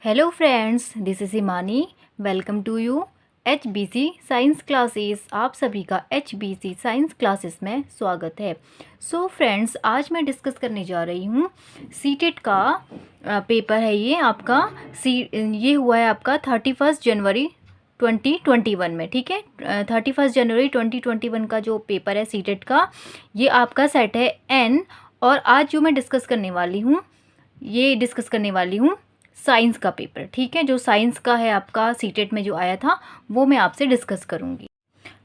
Hello friends, this is Himani. Welcome to you HBC science classes. आप सभी का HBC science classes में स्वागत है। सो फ्रेंड्स, आज मैं डिस्कस करने जा रही हूँ सीटेट का पेपर है। ये आपका ये हुआ है आपका 31 जनवरी 2021 में, ठीक है। 31 जनवरी 2021 का जो पेपर है सीटेट का, ये आपका सेट है N। और आज जो मैं डिस्कस करने वाली हूँ, ये डिस्कस करने वाली हूँ साइंस का पेपर, ठीक है। जो साइंस का है आपका सीटेट में जो आया था, वो मैं आपसे डिस्कस करूँगी।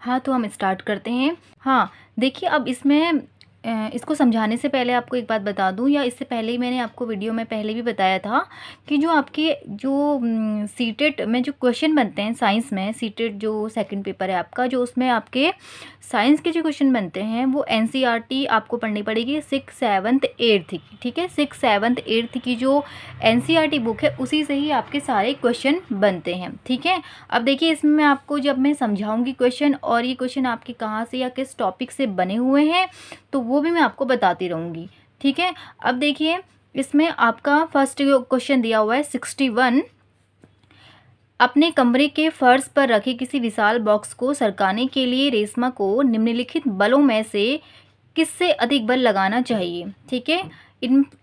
हाँ, तो हम स्टार्ट करते हैं। हाँ, देखिए, अब इसमें इसको समझाने से पहले आपको एक बात बता दूं, या इससे पहले ही मैंने आपको वीडियो में पहले भी बताया था कि जो आपके जो सीटेट में जो क्वेश्चन बनते हैं साइंस में, सीटेट जो सेकंड पेपर है आपका, जो उसमें आपके साइंस के जो क्वेश्चन बनते हैं वो NCERT आपको पढ़नी पड़ेगी 6th 7th 8th की, ठीक है। 6th 7th 8th की जो NCERT बुक है उसी से ही आपके सारे क्वेश्चन बनते हैं, ठीक है। अब देखिए, इसमें मैं आपको जब मैं समझाऊंगी क्वेश्चन, और ये क्वेश्चन आपके कहाँ से या किस टॉपिक से बने हुए हैं, तो वो भी मैं आपको बताती रहूँगी, ठीक है। अब देखिए, इसमें आपका फर्स्ट क्वेश्चन दिया हुआ है 61। अपने कमरे के फर्श पर रखे किसी विशाल बॉक्स को सरकाने के लिए रेशमा को निम्नलिखित बलों में से किससे अधिक बल लगाना चाहिए, ठीक है।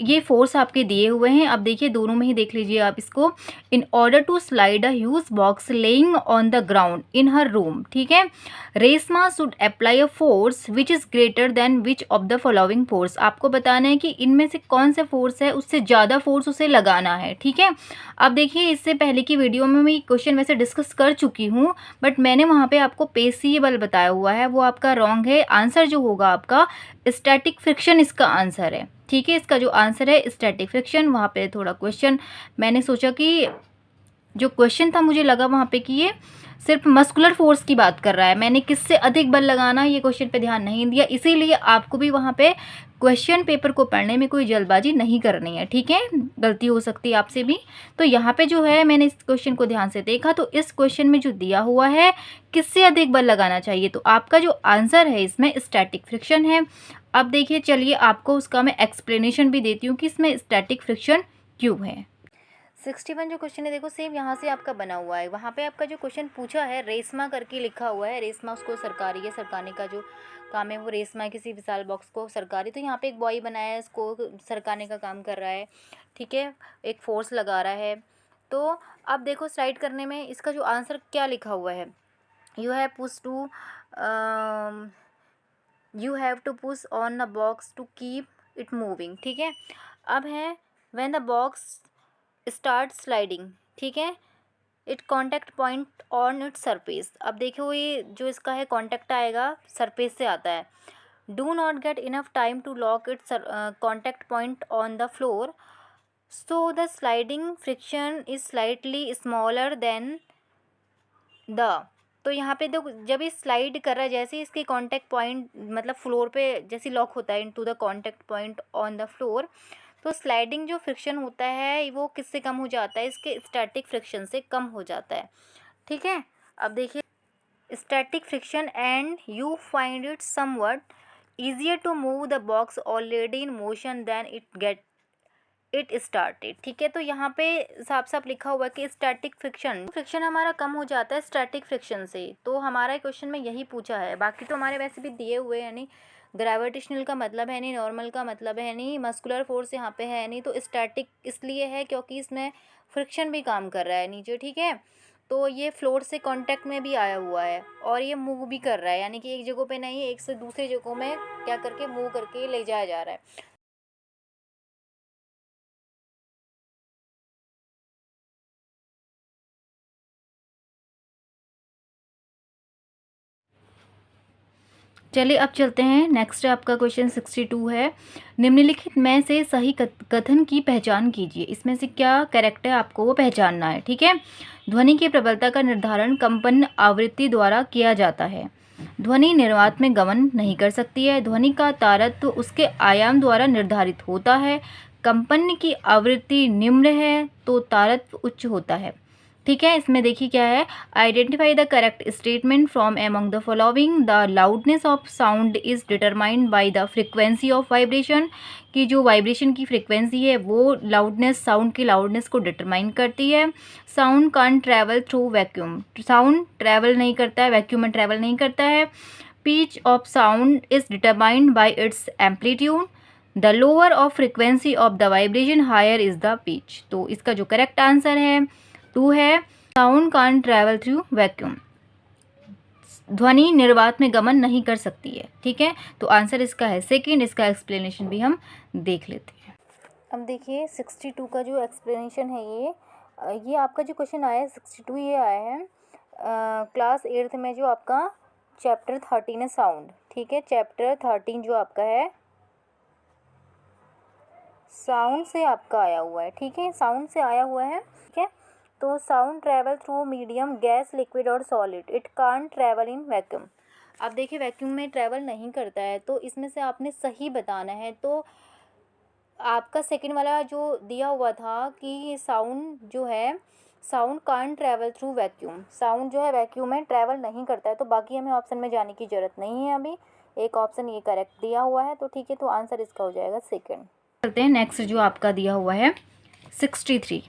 ये फोर्स आपके दिए हुए हैं। अब देखिए, दोनों में ही देख लीजिए आप इसको। In order to slide a huge box lying on the ground in her room, ठीक है, Reshma should apply a force which is greater than which of the following force. आपको बताना है कि इनमें से कौन सा फोर्स है, उससे ज़्यादा फोर्स उसे लगाना है, ठीक है। अब देखिए, इससे पहले की वीडियो में मैं क्वेश्चन वैसे डिस्कस कर चुकी हूँ, बट मैंने वहाँ पे आपको पेशीय बल बताया हुआ है, वो आपका रॉन्ग है। आंसर जो होगा आपका स्टैटिक फ्रिक्शन, इसका आंसर है, ठीक है। इसका जो आंसर है स्टैटिक फ्रिक्शन। वहाँ पे थोड़ा क्वेश्चन मैंने सोचा कि जो क्वेश्चन था, मुझे लगा वहाँ पे कि ये सिर्फ मस्कुलर फोर्स की बात कर रहा है, मैंने किससे अधिक बल लगाना ये क्वेश्चन पे ध्यान नहीं दिया। इसीलिए आपको भी वहाँ पे क्वेश्चन पेपर को पढ़ने में कोई जल्दबाजी नहीं करनी है, ठीक है। गलती हो सकती है आपसे भी। तो यहाँ पे जो है, मैंने इस क्वेश्चन को ध्यान से देखा, तो इस क्वेश्चन में जो दिया हुआ है किससे अधिक बल लगाना चाहिए, तो आपका जो आंसर है इसमें स्टैटिक फ्रिक्शन है। अब देखिए, चलिए आपको उसका मैं एक्सप्लेनेशन भी देती हूँ कि इसमें स्टैटिक फ्रिक्शन क्यों है। 61 जो क्वेश्चन है, देखो सेम यहाँ से आपका बना हुआ है। वहाँ पे आपका जो क्वेश्चन पूछा है, रेशमा करके लिखा हुआ है, रेशमा उसको सरका रही है, सरकाने का जो काम है वो रेशमा किसी विशाल बॉक्स को सरका रही। तो यहाँ पे एक बॉय बनाया है, इसको सरकाने का काम कर रहा है, ठीक है, एक फोर्स लगा रहा है। तो अब देखो, स्लाइड करने में इसका जो आंसर क्या लिखा हुआ है, you have to push on the box to keep it moving, ठीक है। अब है when the box start sliding, ठीक है, it contact point on it surface. अब देखो, ये जो इसका है कॉन्टैक्ट आएगा, सरफेस से आता है। Do not get enough time to lock it contact point on the floor, so the sliding friction is slightly smaller than the. तो यहाँ पे देखो, जब ये स्लाइड कर रहा है, जैसे इसके कॉन्टैक्ट पॉइंट मतलब फ्लोर पे जैसे लॉक होता है into the contact point on the floor, तो स्लाइडिंग जो फ्रिक्शन होता है वो किससे कम हो जाता है, इसके स्टैटिक फ्रिक्शन से कम हो जाता है, ठीक है। अब देखिए, static friction and you find it somewhat easier to move the box already in motion than it started, ठीक है। तो यहाँ पे साफ साफ लिखा हुआ है कि स्टैटिक फ्रिक्शन हमारा कम हो जाता है स्टैटिक फ्रिक्शन से। तो हमारा क्वेश्चन में यही पूछा है। बाकी तो हमारे वैसे भी दिए हुए हैं, नहीं ग्रेविटेशनल का मतलब है नहीं, नॉर्मल का मतलब है नहीं, मस्कुलर फोर्स यहाँ पे है नहीं। तो स्टैटिक इसलिए है क्योंकि इसमें फ्रिक्शन भी काम कर रहा है नीचे, ठीक है। तो ये फ्लोर से कांटेक्ट में भी आया हुआ है और ये मूव भी कर रहा है, यानी कि एक जगह पे नहीं, एक से दूसरी जगहों में क्या करके मूव करके ले जाया जा रहा है। चलिए, अब चलते हैं नेक्स्ट। आपका क्वेश्चन 62 है। निम्नलिखित में से सही कथन की पहचान कीजिए। इसमें से क्या करेक्ट है, आपको वो पहचानना है, ठीक है। ध्वनि की प्रबलता का निर्धारण कंपन आवृत्ति द्वारा किया जाता है। ध्वनि निर्वात में गमन नहीं कर सकती है। ध्वनि का तारतम्य उसके आयाम द्वारा निर्धारित होता है। कंपन की आवृत्ति निम्न है तो तारतम्य उच्च होता है, ठीक है, इसमें देखिए क्या है, identify the correct statement from among the following. The loudness of sound is determined by the frequency of vibration, कि जो वाइब्रेशन की फ्रिक्वेंसी है वो लाउडनेस, साउंड की लाउडनेस को डिटरमाइन करती है। Sound can travel through vacuum, sound travel नहीं करता है, वैक्यूम में ट्रैवल नहीं करता है। Pitch of sound is determined by its amplitude. The lower of frequency of the vibration higher is the pitch. तो इसका जो करेक्ट आंसर है 2 है, sound can travel through vacuum, ध्वनि निर्वात में गमन नहीं कर सकती है। ठीक है, तो आंसर इसका है सेकंड। इसका एक्सप्लेनेशन भी हम देख लेते हैं। अब देखिए 62 का जो एक्सप्लेनेशन है, ये आपका जो क्वेश्चन आया है 62 ये आया है क्लास 8th में, जो आपका चैप्टर 13 है साउंड। ठीक है, चैप्टर 13 जो आपका है साउंड से आपका आया हुआ है। ठीक है, साउंड से आया हुआ है। ठीक है, तो sound travel through medium gas, liquid और solid, it can't travel in vacuum. अब देखिए वैक्यूम में ट्रैवल नहीं करता है, तो इसमें से आपने सही बताना है। तो आपका सेकंड वाला जो दिया हुआ था कि साउंड जो है, sound can't travel through vacuum, sound जो है वैक्यूम में ट्रैवल नहीं करता है, तो बाकी हमें ऑप्शन में जाने की ज़रूरत नहीं है। अभी एक ऑप्शन ये करेक्ट दिया हुआ है, तो ठीक है, तो आंसर इसका हो जाएगा सेकंड। करते हैं नेक्स्ट जो आपका दिया हुआ है 63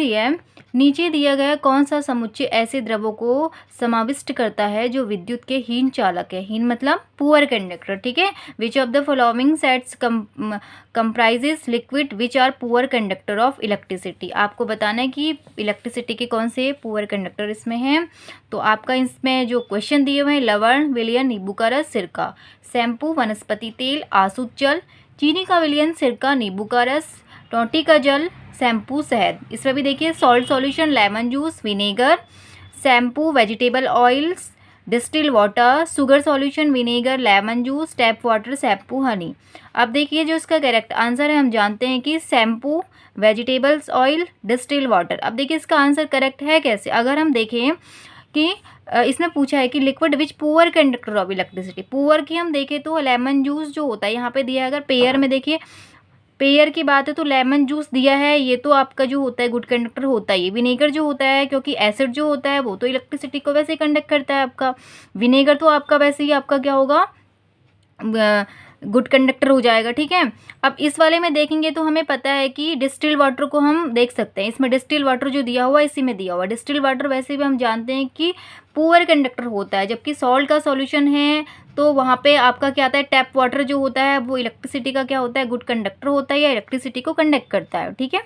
है, नीचे दिया गया कौन सा समुच्चय ऐसे द्रवों को समाविष्ट करता है जो विद्युत के हीन चालक है। हीन मतलब पुअर कंडक्टर। ठीक है, which of the following sets comprises liquid which are poor conductor of electricity. आपको बताना है कि इलेक्ट्रिसिटी के कौन से पुअर कंडक्टर इसमें हैं। तो आपका इसमें जो क्वेश्चन दिए हुए हैं, लवण, विलयन, नींबू का रस, सिरका। शैम्पू, वनस्पति तेल, आसुत जल, चीनी का विलयन, सिरका, नींबू का रस, टोंटी का जल, शैम्पू, शहद। इसमें भी देखिए salt solution, lemon juice, vinegar, shampoo, vegetable oils, distil water, sugar solution, vinegar, lemon juice, tap water, shampoo, Honey. अब देखिए जो इसका करेक्ट आंसर है, हम जानते हैं कि shampoo, vegetables oil, distil water. अब देखिए इसका आंसर करेक्ट है कैसे, अगर हम देखें कि इसमें पूछा है कि liquid which poor conductor of electricity, poor की हम देखें तो लेमन जूस जो होता है यहाँ पे दिया है। अगर पेयर में देखिए, पेयर की बात है तो लेमन जूस दिया है, ये तो आपका जो होता है गुड कंडक्टर होता है। ये विनेगर जो होता है, क्योंकि एसिड जो होता है वो तो इलेक्ट्रिसिटी को वैसे ही कंडक्ट करता है आपका, विनेगर तो आपका वैसे ही आपका क्या होगा, गुड कंडक्टर हो जाएगा। ठीक है, अब इस वाले में देखेंगे तो हमें पता है कि डिस्टिल वाटर को हम देख सकते हैं, इसमें डिस्टिल वाटर जो दिया हुआ है इसी में दिया हुआ है। डिस्टिल वाटर वैसे भी हम जानते हैं कि पुअर कंडक्टर होता है, जबकि सॉल्ट का सॉल्यूशन है तो वहाँ पे आपका क्या आता है, टैप वाटर जो होता है वो इलेक्ट्रिसिटी का क्या होता है, गुड कंडक्टर होता है या इलेक्ट्रिसिटी को कंडक्ट करता है। ठीक है,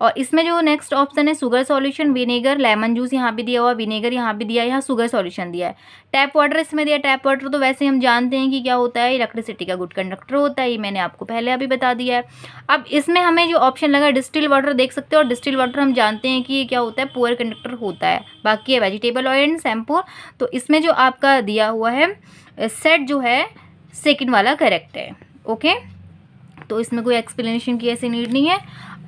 और इसमें जो नेक्स्ट ऑप्शन है sugar solution, vinegar, lemon juice यहाँ भी दिया हुआ, विनेगर यहाँ भी दिया है, यहाँ शुगर सॉल्यूशन दिया है। टैप वाटर इसमें दिया, टैप वाटर तो वैसे हम जानते हैं कि क्या होता है, इलेक्ट्रिसिटी का गुड कंडक्टर होता है, ये मैंने आपको पहले अभी बता दिया है। अब इसमें हमें जो ऑप्शन लगा डिस्टिल वाटर देख सकते हो, और डिस्टिल वाटर हम जानते हैं कि ये क्या होता है, पुअर कंडक्टर होता है। बाकी है वेजिटेबल ऑयल एंड शैम्पू। तो इसमें जो आपका दिया हुआ है सेट जो है सेकंड वाला करेक्ट है। ओके, तो इसमें कोई एक्सप्लेनेशन की ऐसी नीड नहीं है।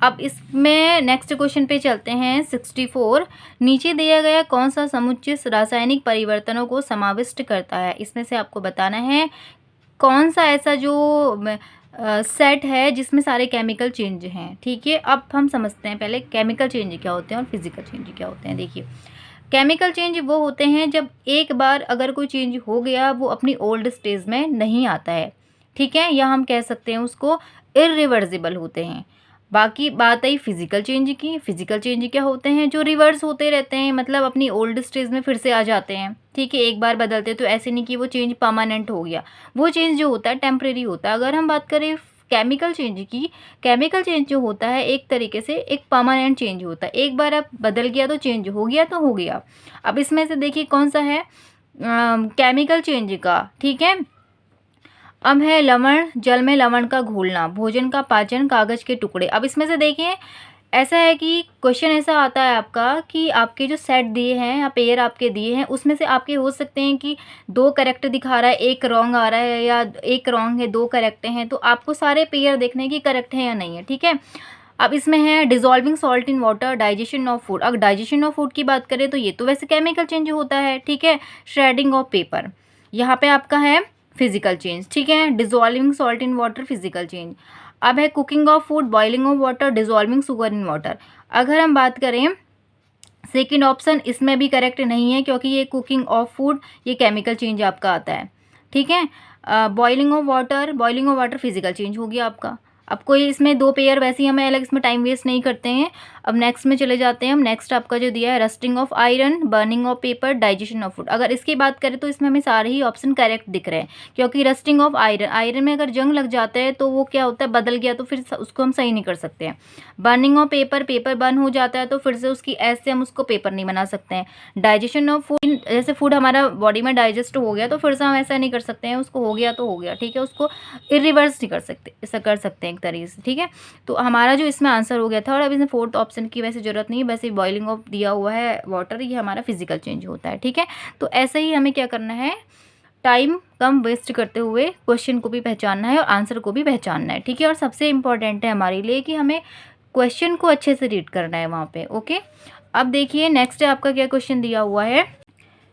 अब इसमें नेक्स्ट क्वेश्चन पे चलते हैं 64। नीचे दिया गया कौन सा समुच्चय रासायनिक परिवर्तनों को समाविष्ट करता है। इसमें से आपको बताना है कौन सा ऐसा जो सेट है जिसमें सारे केमिकल चेंज हैं। ठीक है, अब हम समझते हैं पहले केमिकल चेंज क्या होते हैं और फिजिकल चेंज क्या होते हैं। देखिए केमिकल चेंज वो होते हैं जब एक बार अगर कोई चेंज हो गया वो अपनी ओल्ड स्टेज में नहीं आता है। ठीक है, या हम कह सकते हैं उसको इरिवर्सिबल होते हैं। बाकी बात आई फिजिकल चेंज की। फिजिकल चेंज क्या होते हैं, जो रिवर्स होते रहते हैं, मतलब अपनी ओल्ड स्टेज में फिर से आ जाते हैं। ठीक है, एक बार बदलते तो ऐसे नहीं कि वो चेंज परमानेंट हो गया, वो चेंज जो होता है टेम्परेरी होता है। अगर हम बात करें केमिकल चेंज की, केमिकल चेंज जो होता है एक तरीके से एक परमानेंट चेंज होता है। एक बार अब बदल गया तो चेंज हो गया तो हो गया। अब इसमें से देखिए कौन सा है केमिकल चेंज का। ठीक है, अब है लवण, जल में लवण का घोलना, भोजन का पाचन, कागज के टुकड़े। अब इसमें से देखिए ऐसा है कि क्वेश्चन ऐसा आता है आपका कि आपके जो सेट दिए हैं या पेयर आपके दिए हैं उसमें से आपके हो सकते हैं कि 2 करेक्ट दिखा रहा है, 1 रॉन्ग आ रहा है, या 1 रॉन्ग है 2 करेक्ट हैं। तो आपको सारे पेयर देखने की करेक्ट है या नहीं है। ठीक है, अब इसमें है dissolving salt in water, digestion of food. अगर डाइजेशन ऑफ फूड की बात करें तो ये तो वैसे केमिकल चेंज होता है। ठीक है, श्रेडिंग ऑफ पेपर, यहाँ पे आपका है फिजिकल चेंज। ठीक है, dissolving salt in water physical change. अब है cooking of food, boiling of water, dissolving sugar in water. अगर हम बात करें सेकंड ऑप्शन इसमें भी करेक्ट नहीं है, क्योंकि ये कुकिंग ऑफ फूड, ये केमिकल चेंज आपका आता है, ठीक है। Boiling of water physical change हो गया आपका। अब कोई इसमें दो पेयर, वैसे ही हमें अलग इसमें टाइम वेस्ट नहीं करते हैं। अब नेक्स्ट में चले जाते हैं हम। नेक्स्ट आपका जो दिया है rusting of iron, burning of paper, digestion of food. अगर इसकी बात करें तो इसमें हमें सारे ही ऑप्शन करेक्ट दिख रहे हैं, क्योंकि रस्टिंग ऑफ आयरन में अगर जंग लग जाता है तो वो क्या होता है, बदल गया तो फिर उसको हम सही नहीं कर सकते हैं। बर्निंग ऑफ पेपर बर्न हो जाता है तो फिर से उसकी ऐसे हम उसको पेपर नहीं बना सकते हैं। डाइजेशन ऑफ फूड, जैसे फूड हमारा बॉडी में डाइजेस्ट हो गया तो फिर से हम ऐसा नहीं कर सकते हैं, उसको हो गया तो हो गया, ठीक है, उसको इरिवर्स नहीं कर सकते, ऐसा कर सकते हैं एक तरीके से, ठीक है। तो हमारा जो इसमें आंसर हो गया था। और अब इसमें फोर्थ ऑप्शन की वैसे ज़रूरत नहीं है, वैसे बॉइलिंग ऑफ दिया हुआ है वाटर, ये हमारा फिजिकल चेंज होता है, ठीक है। तो ऐसे ही हमें क्या करना है, टाइम कम वेस्ट करते हुए क्वेश्चन को भी पहचानना है और आंसर को भी पहचानना है, ठीक है। और सबसे इम्पॉर्टेंट है हमारे लिए कि हमें क्वेश्चन को अच्छे से रीड करना है वहाँ पे, ओके। अब देखिए नेक्स्ट आपका क्या क्वेश्चन दिया हुआ है,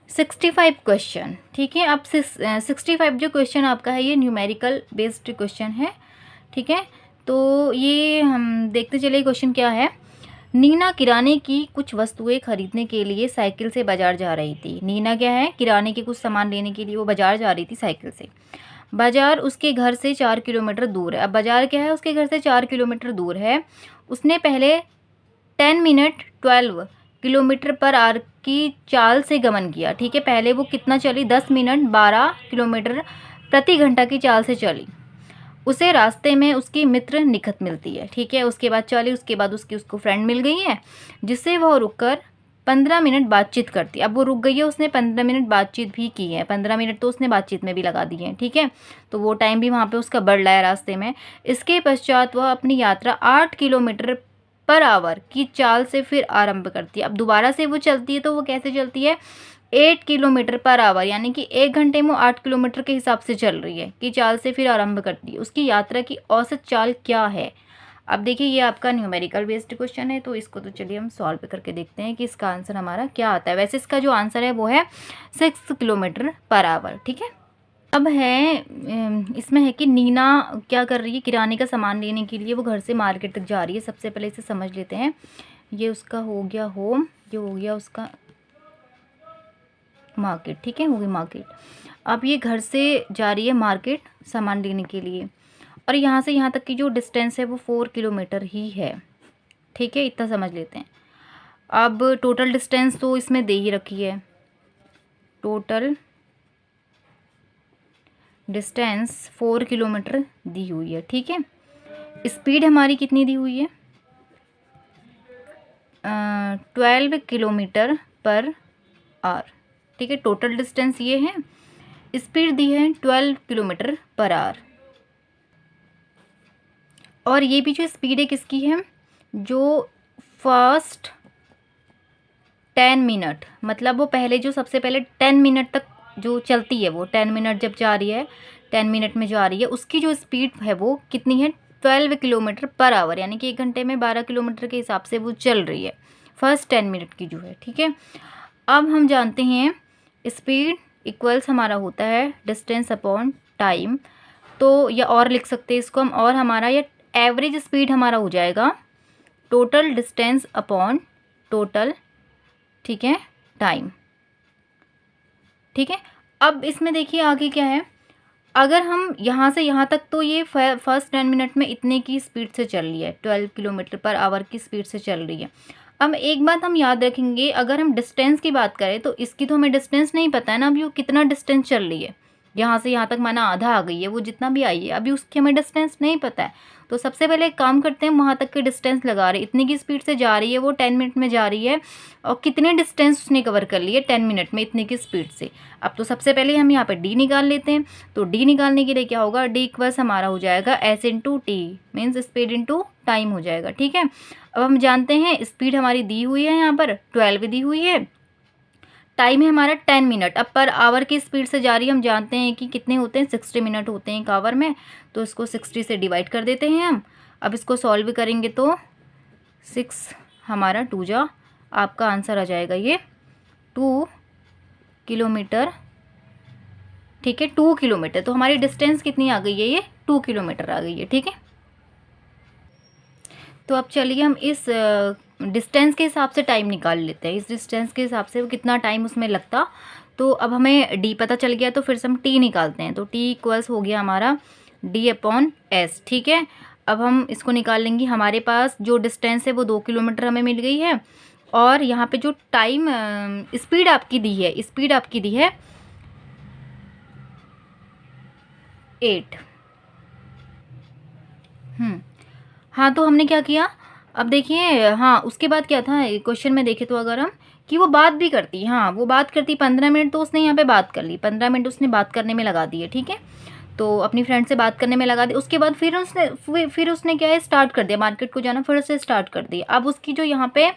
65 क्वेश्चन, ठीक है। अब 65 जो क्वेश्चन आपका है ये न्यूमेरिकल बेस्ड क्वेश्चन है, ठीक है। तो ये हम देखते चले क्वेश्चन क्या है। नीना किराने की कुछ वस्तुएं खरीदने के लिए साइकिल से बाजार जा रही थी। नीना क्या है, किराने के कुछ सामान लेने के लिए वो बाजार जा रही थी साइकिल से। बाजार उसके घर से 4 किलोमीटर दूर है। अब बाजार क्या है, उसके घर से 4 किलोमीटर दूर है। उसने पहले 10 मिनट 12 किलोमीटर पर आवर की चाल से गमन किया, ठीक है। पहले वो कितना चली, 10 मिनट 12 किलोमीटर प्रति घंटा की चाल से चली। उसे रास्ते में उसकी मित्र निखत मिलती है, ठीक है। उसके बाद चली, उसके बाद उसको फ्रेंड मिल गई है, जिससे वह रुककर 15 मिनट बातचीत करती है। अब वो रुक गई है, उसने 15 मिनट बातचीत भी की है, 15 मिनट तो उसने बातचीत में भी लगा दिए हैं, ठीक है। तो वो टाइम भी वहाँ पे उसका बढ़ रहा है रास्ते में। इसके पश्चात वह अपनी यात्रा 8 किलोमीटर पर आवर की चाल से फिर आरंभ करती है। अब दोबारा से वो चलती है तो वो कैसे चलती है, 8 किलोमीटर पर आवर, यानी कि 1 घंटे में 8 किलोमीटर के हिसाब से चल रही है की चाल से फिर आरंभ करती है। उसकी यात्रा की औसत चाल क्या है। अब देखिए ये आपका न्यूमेरिकल बेस्ड क्वेश्चन है, तो इसको तो चलिए हम सॉल्व करके देखते हैं कि इसका आंसर हमारा क्या आता है। वैसे इसका जो आंसर है वो है 6 किलोमीटर पर आवर, ठीक है। अब है इसमें है कि नीना क्या कर रही है, किराने का सामान लेने के लिए वो घर से मार्केट तक जा रही है। सबसे पहले इसे समझ लेते हैं। ये उसका हो गया होम, ये हो गया उसका मार्केट, ठीक है, हो गई मार्केट। अब ये घर से जा रही है मार्केट सामान लेने के लिए, और यहाँ से यहाँ तक की जो डिस्टेंस है वो 4 किलोमीटर ही है, ठीक है, इतना समझ लेते हैं। अब टोटल डिस्टेंस तो इसमें दे ही रखी है, टोटल डिस्टेंस 4 किलोमीटर दी हुई है, ठीक है। स्पीड हमारी कितनी दी हुई है, 12 किलोमीटर पर आवर, ठीक है। टोटल डिस्टेंस ये है, स्पीड दी है 12 किलोमीटर पर आवर। और ये भी जो स्पीड है किसकी है, जो फर्स्ट 10 मिनट, मतलब वो पहले जो सबसे पहले 10 मिनट तक जो चलती है, वो 10 मिनट जब जा रही है, 10 मिनट में जा रही है, उसकी जो स्पीड है वो कितनी है, 12 किलोमीटर पर आवर, यानी कि 1 घंटे में 12 किलोमीटर के हिसाब से वो चल रही है, फर्स्ट 10 मिनट की जो है, ठीक है। अब हम जानते हैं स्पीड इक्वल्स हमारा होता है डिस्टेंस अपॉन टाइम, तो या और लिख सकते हैं इसको हम, और हमारा ये एवरेज स्पीड हमारा हो जाएगा टोटल डिस्टेंस अपॉन टोटल, ठीक है, टाइम, ठीक है। अब इसमें देखिए आगे क्या है, अगर हम यहाँ से यहाँ तक तो ये फर्स्ट 10 मिनट में इतने की स्पीड से चल रही है, 12 किलोमीटर पर आवर की स्पीड से चल रही है। अब एक बात हम याद रखेंगे, अगर हम डिस्टेंस की बात करें तो इसकी तो हमें डिस्टेंस नहीं पता है ना, अभी वो कितना डिस्टेंस चल रही है, यहाँ से यहाँ तक माना आधा आ गई है, वो जितना भी आई है अभी उसकी हमें डिस्टेंस नहीं पता है। तो सबसे पहले एक काम करते हैं, वहाँ तक के डिस्टेंस लगा रहे, इतनी की स्पीड से जा रही है वो, 10 मिनट में जा रही है, और कितने डिस्टेंस उसने कवर कर लिए 10 मिनट में इतने की स्पीड से। अब तो सबसे पहले हम यहाँ पर डी निकाल लेते हैं। तो डी निकालने के लिए क्या होगा, डी इक्वल्स हमारा हो जाएगा S into T, means speed into time हो जाएगा, ठीक है। अब हम जानते हैं स्पीड हमारी दी हुई है, यहाँ पर 12 दी हुई है, टाइम है हमारा 10 मिनट। अब पर आवर की स्पीड से जा रही है, हम जानते हैं कि कितने होते हैं, 60 मिनट होते हैं एक आवर में, तो इसको 60 से डिवाइड कर देते हैं हम। अब इसको सॉल्व करेंगे तो 6 हमारा 2 जा, आपका आंसर आ जाएगा ये 2 किलोमीटर, ठीक है, 2 किलोमीटर। तो हमारी डिस्टेंस कितनी आ गई है, ये 2 किलोमीटर आ गई है, ठीक है। तो अब चलिए हम इस डिस्टेंस के हिसाब से टाइम निकाल लेते हैं, इस डिस्टेंस के हिसाब से कितना टाइम उसमें लगता। तो अब हमें डी पता चल गया, तो फिर से हम टी निकालते हैं। तो टी इक्वल्स हो गया हमारा D/S, ठीक है। अब हम इसको निकाल लेंगे। हमारे पास जो डिस्टेंस है वो 2 किलोमीटर हमें मिल गई है, और यहाँ पे जो टाइम स्पीड आपकी दी है, स्पीड आपकी दी है 8। हाँ, तो हमने क्या किया, अब देखिए, हाँ उसके बाद क्या था क्वेश्चन में देखे तो अगर हम कि वो बात भी करती, हाँ वो बात करती 15 मिनट, तो उसने यहाँ पे बात कर ली, 15 मिनट उसने बात करने में लगा दिए, ठीक है। तो अपनी फ्रेंड से बात करने में लगा दी। उसके बाद फिर उसने क्या है, स्टार्ट कर दिया मार्केट को जाना, फिर से स्टार्ट कर दिया। अब उसकी जो यहाँ पे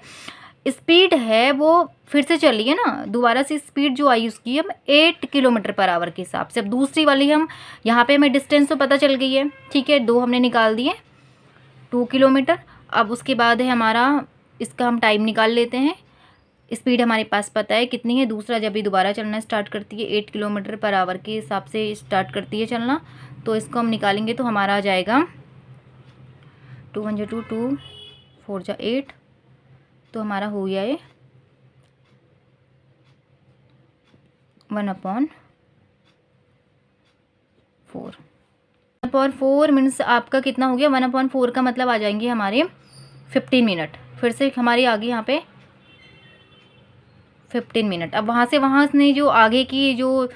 स्पीड है वो फिर से चल रही है ना, दोबारा से स्पीड जो आई उसकी हम 8 किलोमीटर पर आवर के हिसाब से। अब दूसरी वाली हम यहाँ पे हमें डिस्टेंस तो पता चल गई है, ठीक है, 2 हमने निकाल दिए, 2 किलोमीटर। अब उसके बाद है हमारा, इसका हम टाइम निकाल लेते हैं। स्पीड हमारे पास पता है कितनी है, दूसरा जब भी दोबारा चलना स्टार्ट करती है 8 किलोमीटर पर आवर के हिसाब से स्टार्ट करती है चलना। तो इसको हम निकालेंगे तो हमारा आ जाएगा 2 1 2 2 4 8, तो हमारा हो गया है 1/4। 1/4 मीन्स आपका कितना हो गया, 1/4 का मतलब आ जाएंगे हमारे 15 मिनट। फिर से हमारी आगे यहाँ पे 15 मिनट। अब वहाँ से वहाँ उसने जो आगे की जो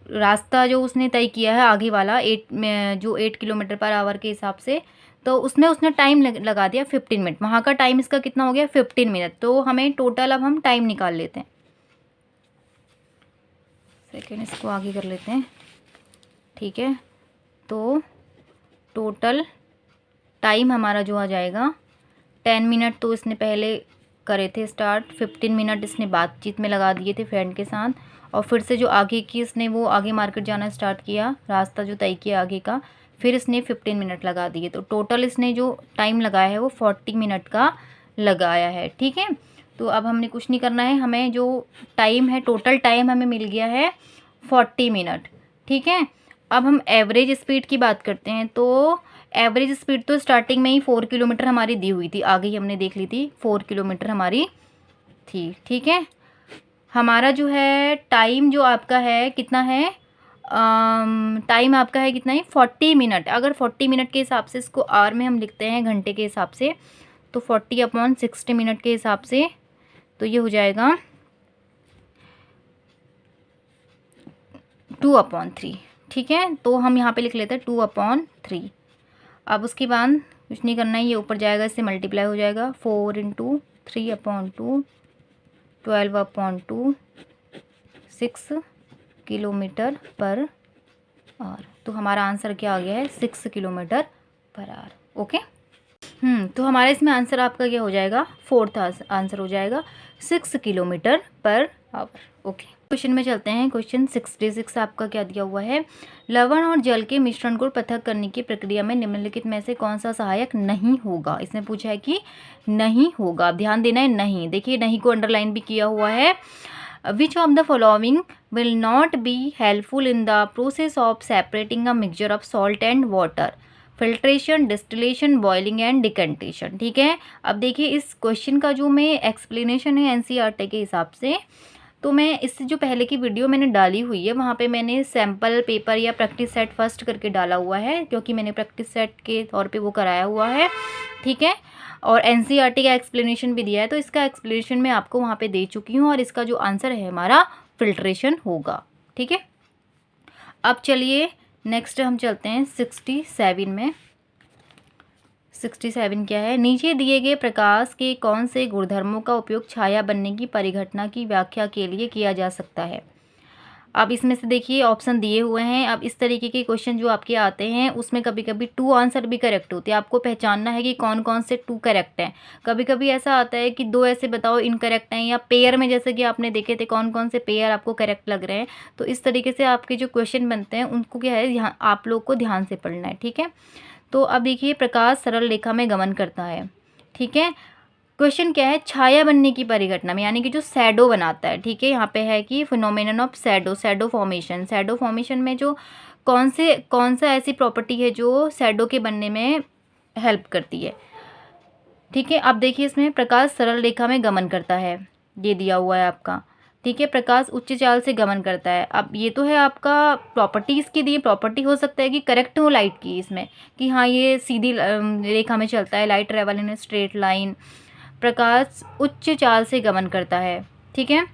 रास्ता जो उसने तय किया है आगे वाला 8 किलोमीटर पर आवर के हिसाब से, तो उसमें उसने टाइम लगा दिया 15 मिनट। वहाँ का टाइम इसका कितना हो गया 15 मिनट। तो हमें टोटल अब हम टाइम निकाल लेते हैं। सेकेंड इसको आगे कर लेते हैं, ठीक है। तो टोटल टाइम हमारा जो आ जाएगा 10 मिनट तो इसने पहले करे थे स्टार्ट, 15 मिनट इसने बातचीत में लगा दिए थे फ्रेंड के साथ, और फिर से जो आगे की इसने वो आगे मार्केट जाना स्टार्ट किया, रास्ता जो तय किया आगे का, फिर इसने 15 मिनट लगा दिए। तो टोटल इसने जो टाइम लगाया है वो 40 मिनट का लगाया है, ठीक है। तो अब हमने कुछ नहीं करना है, हमें जो टाइम है टोटल टाइम हमें मिल गया है 40 मिनट, ठीक है। अब हम एवरेज स्पीड की बात करते हैं। तो एवरेज स्पीड तो स्टार्टिंग में ही 4 किलोमीटर हमारी दी हुई थी, आगे ही हमने देख ली थी 4 किलोमीटर हमारी थी, ठीक है। हमारा जो है टाइम जो आपका है कितना है, टाइम आपका है कितना है 40 मिनट। अगर 40 मिनट के हिसाब से इसको आवर में हम लिखते हैं घंटे के हिसाब से, तो 40/60 मिनट के हिसाब से, तो ये हो जाएगा 2/3, ठीक है। तो हम यहाँ पे लिख लेते हैं 2/3। अब उसके बाद कुछ नहीं करना है, ये ऊपर जाएगा, इससे मल्टीप्लाई हो जाएगा 4 × 3/2 12/2 6 किलोमीटर पर आवर। तो हमारा आंसर क्या आ गया है 6 किलोमीटर पर आवर, ओके। तो हमारे इसमें आंसर आपका क्या हो जाएगा, 4th आंसर हो जाएगा 6 kilometre per hour, okay. Question में चलते हैं। क्वेश्चन 66 आपका क्या दिया हुआ है, लवण और जल के मिश्रण को पृथक करने की प्रक्रिया में निम्नलिखित में से कौन सा सहायक नहीं होगा। इसमें पूछा है कि नहीं होगा, ध्यान देना है नहीं। देखिए नहीं को अंडरलाइन भी किया हुआ है। Which of the following will not be helpful in the process of separating a mixture of salt and water, filtration, distillation, boiling and decantation, ठीक है। अब देखिए इस क्वेश्चन का जो मैं एक्सप्लेनेशन है एनसीईआरटी के हिसाब से, तो मैं इससे जो पहले की वीडियो मैंने डाली हुई है वहाँ पे मैंने सैम्पल पेपर या प्रैक्टिस सेट फर्स्ट करके डाला हुआ है, क्योंकि मैंने प्रैक्टिस सेट के तौर पे वो कराया हुआ है, ठीक है। और एनसीईआरटी का एक्सप्लेनेशन भी दिया है, तो इसका एक्सप्लेनेशन मैं आपको वहाँ पे दे चुकी हूँ, और इसका जो आंसर है हमारा फिल्ट्रेशन होगा, ठीक है। अब चलिए नेक्स्ट हम चलते हैं 67 में। 67 क्या है, नीचे दिए गए प्रकाश के कौन से गुणधर्मों का उपयोग छाया बनने की परिघटना की व्याख्या के लिए किया जा सकता है। अब इसमें से देखिए ऑप्शन दिए हुए हैं। अब इस तरीके के क्वेश्चन जो आपके आते हैं उसमें कभी कभी 2 आंसर भी करेक्ट होते हैं, आपको पहचानना है कि कौन कौन से 2 करेक्ट हैं। कभी कभी ऐसा आता है कि 2 ऐसे बताओ इनकरेक्ट हैं, या पेयर में जैसे कि आपने देखे थे कौन कौन से पेयर आपको करेक्ट लग रहे हैं। तो इस तरीके से आपके जो क्वेश्चन बनते हैं उनको क्या है यहाँ आप लोग को ध्यान से पढ़ना है, ठीक है। तो अब देखिए प्रकाश सरल रेखा में गमन करता है, ठीक है। क्वेश्चन क्या है, छाया बनने की परिघटना में, यानी कि जो शैडो बनाता है, ठीक है। यहाँ पे है कि phenomenon of shadow, shadow formation, shadow formation में जो कौन सा ऐसी प्रॉपर्टी है जो शैडो के बनने में हेल्प करती है, ठीक है। अब देखिए इसमें प्रकाश सरल रेखा में गमन करता है, ये दिया हुआ है आपका। ठीक है, प्रकाश उच्च चाल से गमन करता है। अब ये तो है आपका प्रॉपर्टीज़ की दी प्रॉपर्टी, हो सकता है कि करेक्ट हो लाइट की इसमें, कि हाँ ये सीधी रेखा में चलता है, light travel in straight line, प्रकाश उच्च चाल से गमन करता है। ठीक है,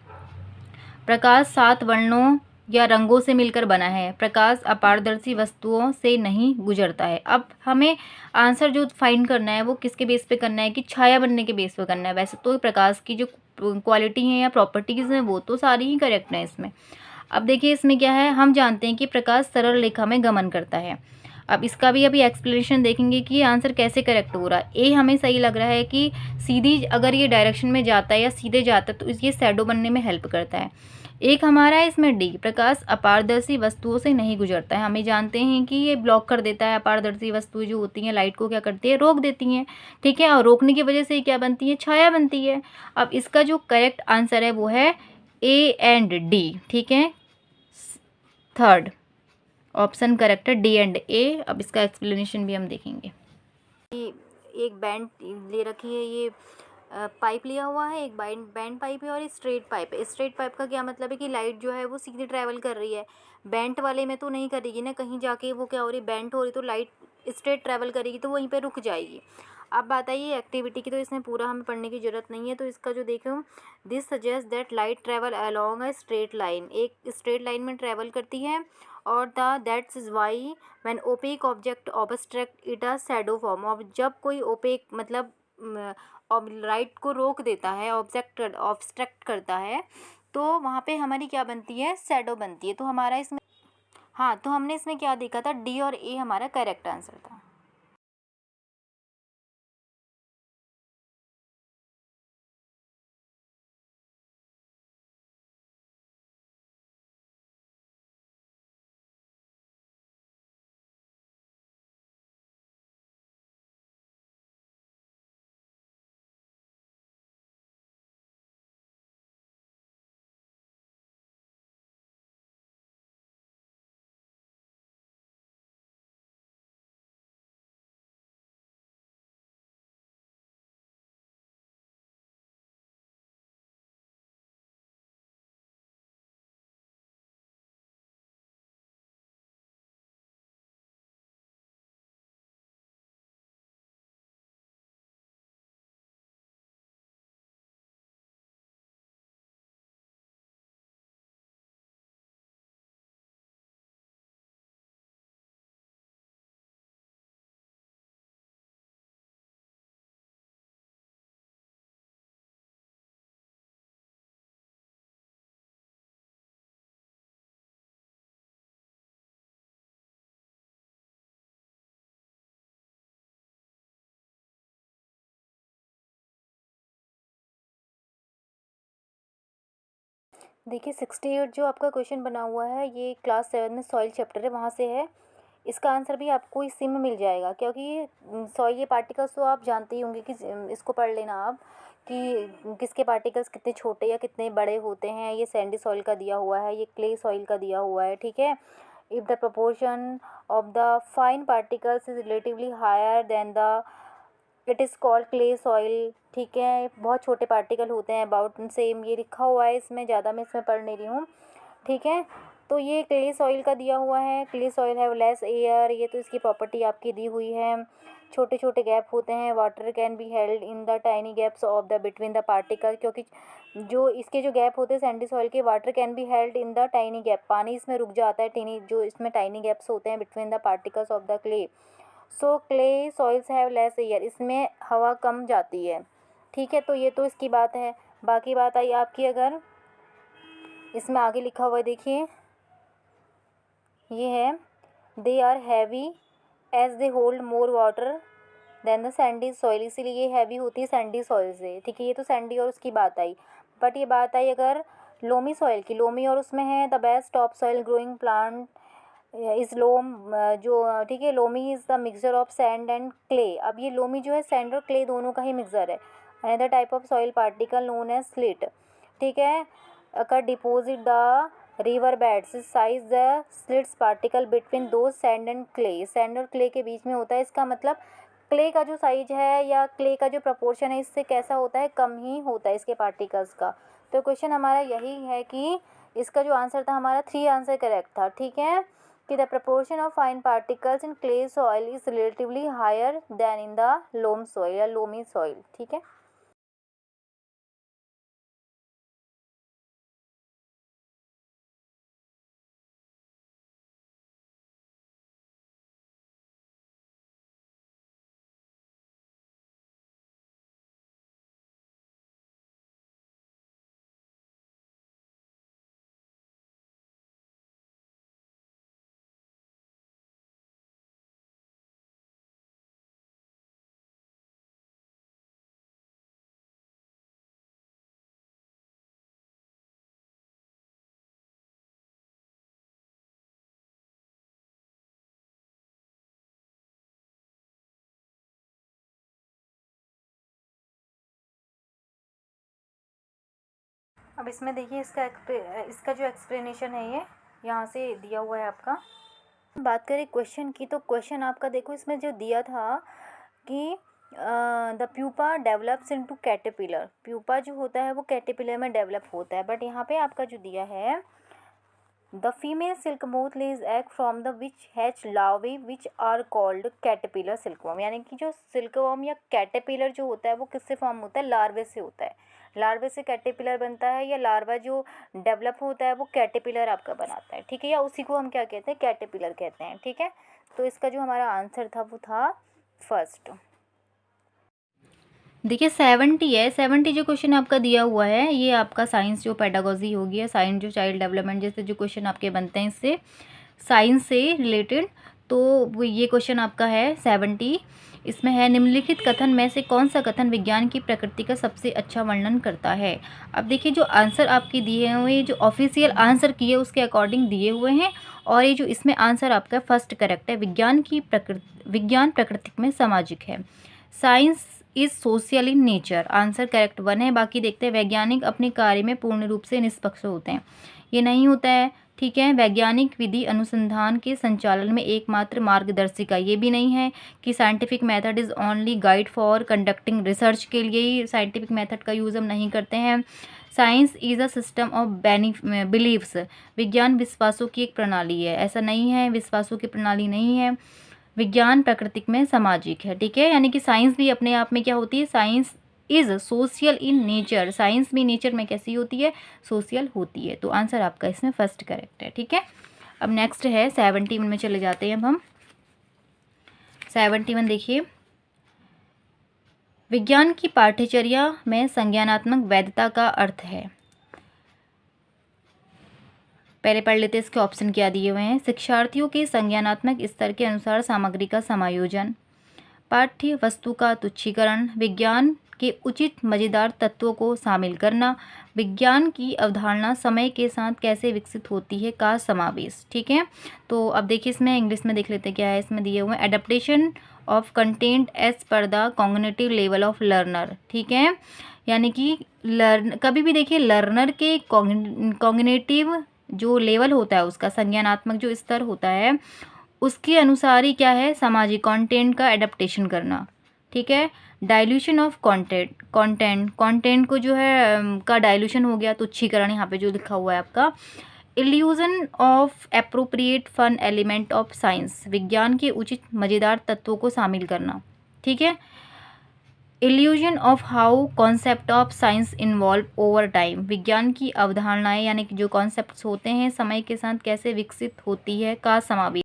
प्रकाश 7 वर्णों या रंगों से मिलकर बना है, प्रकाश अपारदर्शी वस्तुओं से नहीं गुजरता है। अब हमें आंसर जो फाइंड करना है वो किसके बेस पे करना है, कि छाया बनने के बेस पे करना है। वैसे तो प्रकाश की जो क्वालिटी है या प्रॉपर्टीज़ हैं वो तो सारी ही करेक्ट हैं इसमें। अब देखिए इसमें क्या है, हम जानते हैं कि प्रकाश सरल रेखा में गमन करता है। अब इसका भी अभी एक्सप्लेनेशन देखेंगे कि ये आंसर कैसे करेक्ट हो रहा है। ए हमें सही लग रहा है कि सीधी अगर ये डायरेक्शन में जाता है या सीधे जाता है तो ये शैडो बनने में हेल्प करता है। एक हमारा है इसमें डी, प्रकाश अपारदर्शी वस्तुओं से नहीं गुजरता है। हमें जानते हैं कि ये ब्लॉक कर देता है, अपारदर्शी वस्तुएं जो होती हैं लाइट को क्या करती है, रोक देती हैं। ठीक है, और रोकने की वजह से क्या बनती है, छाया बनती है। अब इसका जो करेक्ट आंसर है वो है ए एंड डी। ठीक है, थर्ड ऑप्शन करेक्ट है, डी एंड ए। अब इसका एक्सप्लेनेशन भी हम देखेंगे। एक बैंड ले रखी है, ये पाइप लिया हुआ है, एक बैंड पाइप है और एक स्ट्रेट पाइप है। स्ट्रेट पाइप का क्या मतलब है कि लाइट जो है वो सीधे ट्रैवल कर रही है। बैंड वाले में तो नहीं करेगी ना, कहीं जाके वो क्या हो रही है, बैंड हो रही, तो लाइट स्ट्रेट ट्रैवल करेगी तो वहीं पे रुक जाएगी। अब बात आई है एक्टिविटी की, तो इसमें पूरा हमें पढ़ने की ज़रूरत नहीं है। तो इसका जो देखो, this suggest that light travel along a straight line, एक स्ट्रेट लाइन में ट्रैवल करती है। और that's is why when opaque object obstruct it a shadow form. और जब कोई ओपेक मतलब लाइट को रोक देता है, ऑब्स्ट्रक्ट करता है, तो वहाँ पे हमारी क्या बनती है, शैडो बनती है। तो हमारा इसमें हाँ, तो हमने इसमें क्या देखा था, डी और ए हमारा करेक्ट आंसर था। देखिए 68 जो आपका क्वेश्चन बना हुआ है, ये क्लास 7 में सॉइल चैप्टर है, वहाँ से है। इसका आंसर भी आपको इसी में मिल जाएगा, क्योंकि सॉइल ये पार्टिकल्स तो आप जानते ही होंगे कि इसको पढ़ लेना आप, कि किसके पार्टिकल्स कितने छोटे या कितने बड़े होते हैं। ये सैंडी सॉइल का दिया हुआ है, ये क्ले सॉइल का दिया हुआ है। ठीक है, if the proportion of the fine particles is relatively higher than the, it is called clay soil. ठीक है, बहुत छोटे पार्टिकल होते हैं, अबाउट सेम ये लिखा हुआ है इसमें, ज़्यादा मैं इसमें पढ़ नहीं रही हूँ। ठीक है, तो ये क्ले सॉइल का दिया हुआ है, clay soil have less air, ये तो इसकी प्रॉपर्टी आपकी दी हुई है। छोटे छोटे गैप होते हैं, water can be held in the tiny gaps of the between the particle, क्योंकि जो इसके जो गैप होते हैं सैंडी सॉइल के, water can be held in the tiny gap, पानी इसमें रुक जाता है, टीनी जो इसमें टाइनी गैप्स होते हैं between the particles of the clay. So clay soils have less air, इसमें हवा कम जाती है। ठीक है, तो ये तो इसकी बात है। बाकी बात आई आपकी, अगर इसमें आगे लिखा हुआ है देखिए, ये है they are heavy as they hold more water than the sandy soil, इसीलिए ये हैवी होती है सैंडी सॉइल से। ठीक है, ये तो सैंडी और उसकी बात आई। बट ये बात आई अगर लोमी सॉइल की, लोमी और उसमें है the best top soil growing plant इस लोम, जो ठीक है, loamy is the mixture of sand and clay. अब ये लोमी जो है सैंड और क्ले दोनों का ही मिक्सचर है। Another type of soil particle known as slit. ठीक है, occur deposit the river beds size the slits particle between दो सैंड एंड क्ले, सैंड और क्ले के बीच में होता है। इसका मतलब क्ले का जो साइज है या क्ले का जो प्रपोर्शन है इससे कैसा होता है, कम ही होता है इसके पार्टिकल्स का। तो क्वेश्चन हमारा यही है कि इसका जो आंसर था हमारा 3 आंसर करेक्ट था। ठीक है, कि the proportion of fine particles in clay soil is relatively higher than in the loam soil या लोमी सॉइल। ठीक है, अब इसमें देखिए इसका जो एक्सप्लेनेशन है ये यहाँ से दिया हुआ है आपका। बात करें क्वेश्चन की, तो क्वेश्चन आपका देखो इसमें जो दिया था कि the pupa develops into caterpillar, pupa जो होता है वो कैटरपिलर में डेवलप होता है, बट यहाँ पे आपका जो दिया है the female silk moth lays egg from the which hatch larvae which are called caterpillar silkworm, यानी कि जो सिल्कवॉर्म या कैटरपिलर जो होता है वो किससे फॉर्म होता है, लार्वे से होता है। लार्वे से कैटरपिलर बनता है, या लार्वा जो डेवलप होता है वो कैटरपिलर आपका बनाता है। ठीक है, या उसी को हम क्या कहते हैं, कैटरपिलर कहते हैं। ठीक है, तो इसका जो हमारा आंसर था वो था फर्स्ट। देखिए 70 है, 70 जो क्वेश्चन आपका दिया हुआ है ये आपका साइंस जो पेडागोजी होगी या साइंस जो चाइल्ड डेवलपमेंट जैसे जो क्वेश्चन आपके बनते हैं इससे साइंस से रिलेटेड, तो वो ये क्वेश्चन आपका है 70। इसमें है निम्नलिखित कथन में से कौन सा कथन विज्ञान की प्रकृति का सबसे अच्छा वर्णन करता है। अब देखिए जो आंसर आपके दिए हुए जो ऑफिशियल आंसर किए उसके अकॉर्डिंग दिए हुए हैं, और ये जो इसमें आंसर आपका फर्स्ट करेक्ट है, विज्ञान प्रकृति में सामाजिक है। Science is social in nature, answer correct 1 है। बाकी देखते हैं वैज्ञानिक अपने कार्य में पूर्ण रूप से निष्पक्ष होते हैं, ये नहीं होता है। ठीक है, वैज्ञानिक विधि अनुसंधान के संचालन में एकमात्र मार्गदर्शिका, ये भी नहीं है कि scientific method is only guide for conducting research, के लिए ही साइंटिफिक मेथड का यूज़ हम नहीं करते हैं। Science is a system of beliefs, विज्ञान विश्वासों की एक प्रणाली है, ऐसा नहीं है, विश्वासों की प्रणाली नहीं है। विज्ञान प्राकृतिक में सामाजिक है। ठीक है, यानी कि साइंस भी अपने आप में क्या होती है, science is social in nature, science भी नेचर में कैसी होती है, सोशल होती है। तो आंसर आपका इसमें फर्स्ट करेक्ट है। ठीक है, अब नेक्स्ट है 71 में चले जाते हैं अब हम। 71 देखिए, विज्ञान की पाठ्यचर्या में संज्ञानात्मक वैधता का अर्थ है। पहले पढ़ लेते हैं इसके ऑप्शन क्या दिए हुए हैं। शिक्षार्थियों के संज्ञानात्मक स्तर के अनुसार सामग्री का समायोजन, पाठ्य वस्तु का तुच्छीकरण, विज्ञान के उचित मज़ेदार तत्वों को शामिल करना, विज्ञान की अवधारणा समय के साथ कैसे विकसित होती है का समावेश। ठीक है, तो अब देखिए इसमें इंग्लिश में देख लेते हैं क्या है इसमें दिए हुए हैं। Adaptation of content as per the cognitive level of learner. ठीक है, यानी कि कभी भी देखिए लर्नर के कॉग्निटिव जो लेवल होता है उसका संज्ञानात्मक जो स्तर होता है उसके अनुसार ही क्या है, सामाजिक कंटेंट का एडेप्टेशन करना। ठीक है, डाइल्यूशन ऑफ कंटेंट को जो है का डाइल्यूशन हो गया, तुच्छीकरण यहाँ पे जो लिखा हुआ है आपका। Illusion of appropriate fun element of science, विज्ञान के उचित मज़ेदार तत्वों को शामिल करना। ठीक है, illusion of how concept of science involve over time, विज्ञान की अवधारणाएं यानी कि जो कॉन्सेप्ट्स होते हैं समय के साथ कैसे विकसित होती है का समावेश।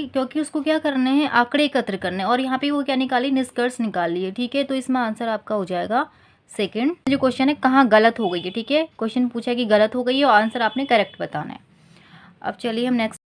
क्योंकि उसको क्या करने हैं, आंकड़े एकत्र करने हैं, और यहाँ पे वो क्या निकाली, निष्कर्ष निकाल लिए। ठीक है, तो इसमें आंसर आपका हो जाएगा सेकंड। जो क्वेश्चन है कहाँ गलत हो गई है, ठीक है, क्वेश्चन पूछा है कि गलत हो गई है और आंसर आपने करेक्ट बताना है। अब चलिए हम नेक्स्ट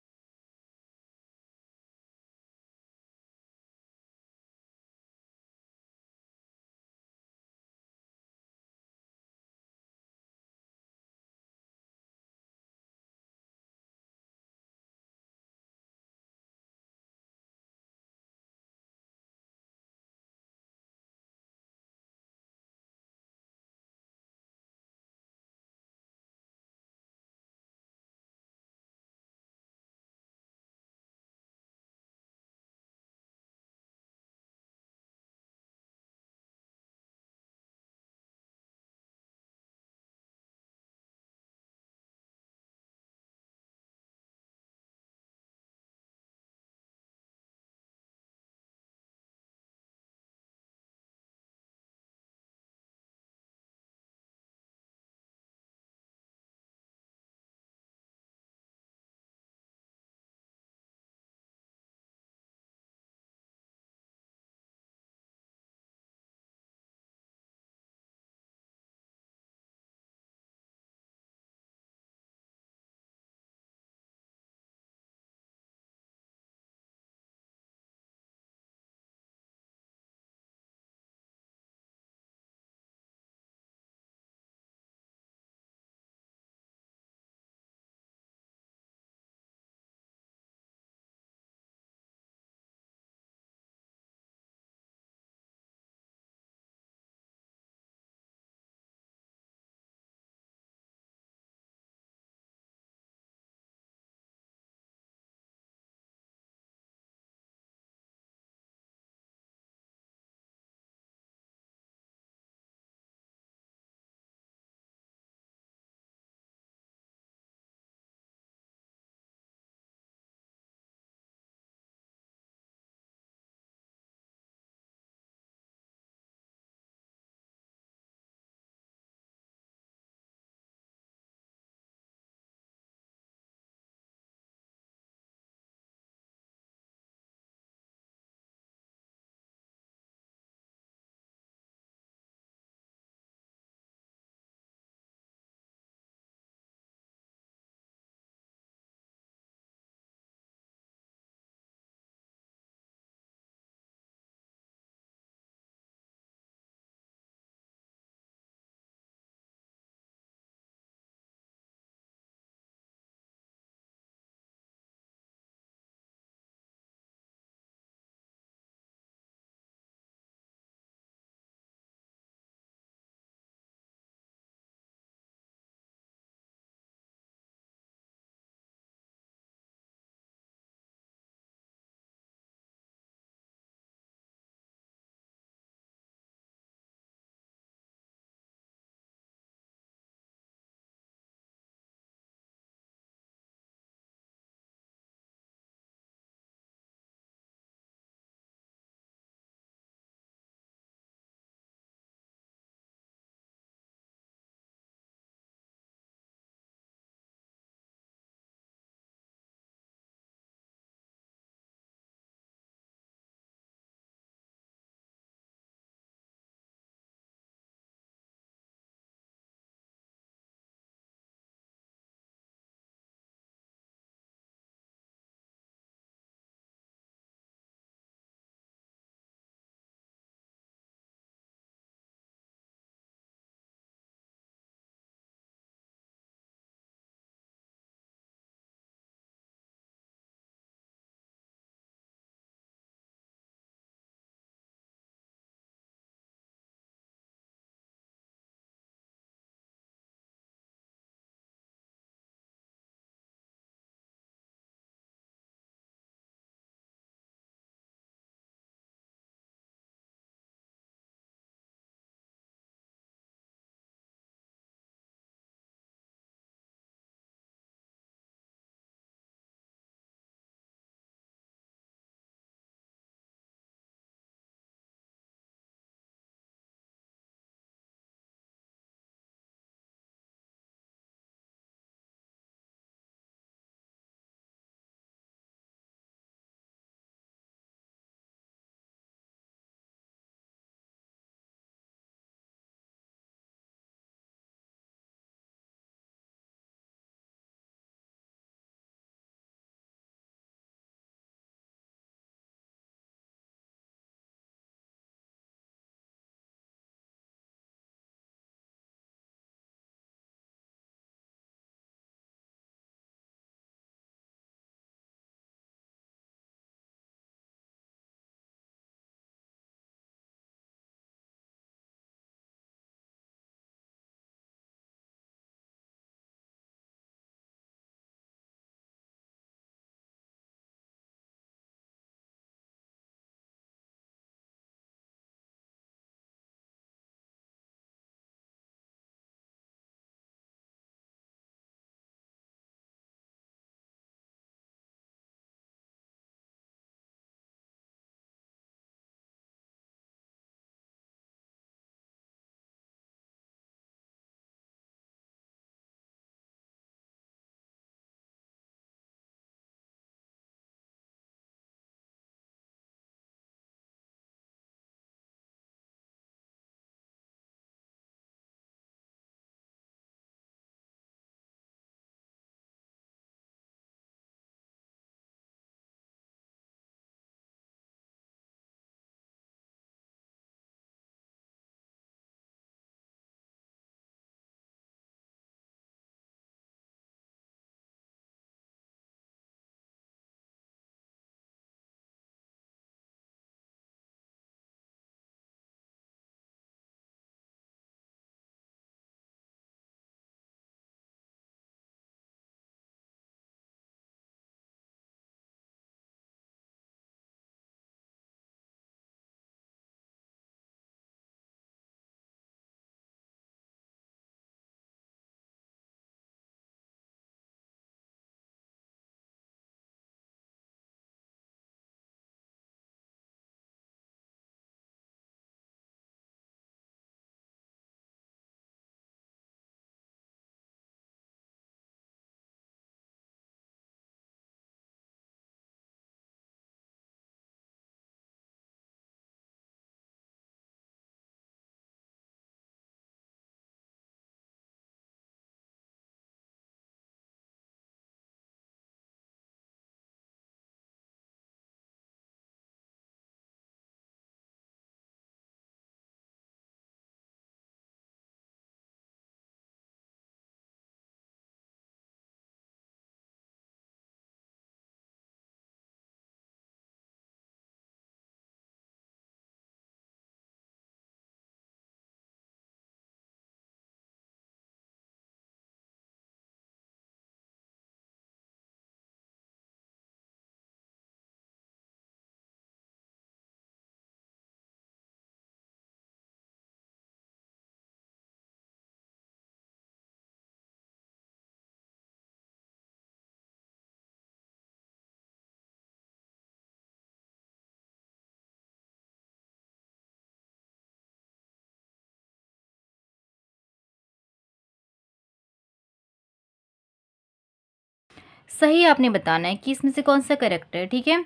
सही आपने बताना है कि इसमें से कौन सा करेक्ट है, ठीक है।